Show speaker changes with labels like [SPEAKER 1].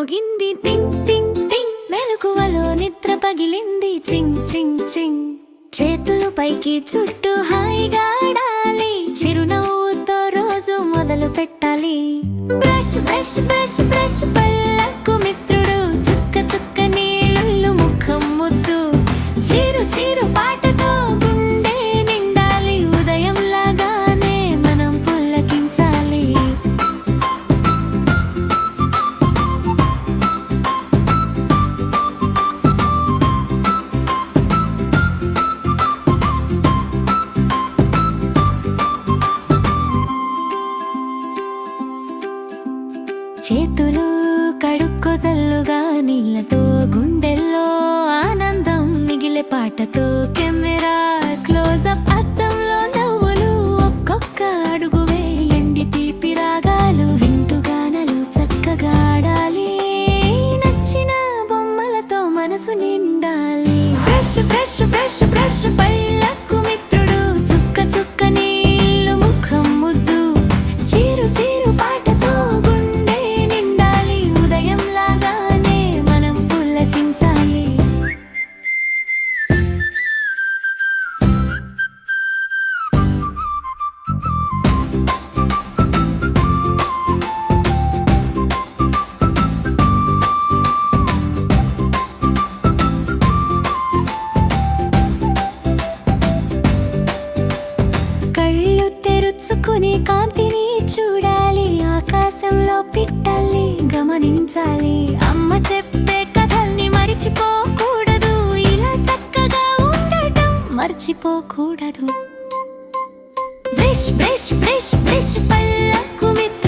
[SPEAKER 1] మోగింది టింగ్ టింగ్ టింగ్, మెలకువలో నిద్ర పగిలింది చింగ్ చింగ్ చింగ్. చేతులు పైకి చుట్టూ హాయిగా ఆడాలి, చిరునవ్వుతో రోజు మొదలు పెట్టాలి. బ్రష్ బ్రష్ బ్రష్ బ్రష్ పళ్ళకు మిత్రుడు, చుక్క చుక్క నీళ్ళు ముఖం ముద్దు. చీరు చీరు పాటతో గుండె నిండాలి, ఉదయం లాగానే మనం పుల్లకించాలి. చేతులు కడుక్కొజల్లుగా నీళ్ళతో, గుండెల్లో ఆనందం మిగిలే పాటతో. కెమెరా క్లోజప్, అద్దంలో నవ్వులు, ఒక్కొక్క అడుగు వేయండి తీపి రాగాలు. వింటూ గానలు చక్కగా ఆడాలి, నచ్చిన బొమ్మలతో మనసు నిండాలి. బ్రష్ బ్రష్ బ్రష్ బ్రష్ పళ్ళకు మిత్రుడు, చుక్క చుక్క నీళ్ళు ముఖం ముద్దు. చీరు చీరు పాటతో గుండె నిండాలి, ఉదయం లాగానే మనం పుల్లకించాలి. కళ్ళు తెరుచుకుని కాంతిని చూడాలి, ఆకాశంలో పిట్టల్ని గమనించాలి. అమ్మ చెప్పే కథల్ని మరిచిపోకూడదు, ఇలా చక్కగా ఉండటం మర్చిపోకూడదు. బ్రష్ బ్రష్ బ్రష్ బ్రష్ పళ్ళకు మిత్రుడు,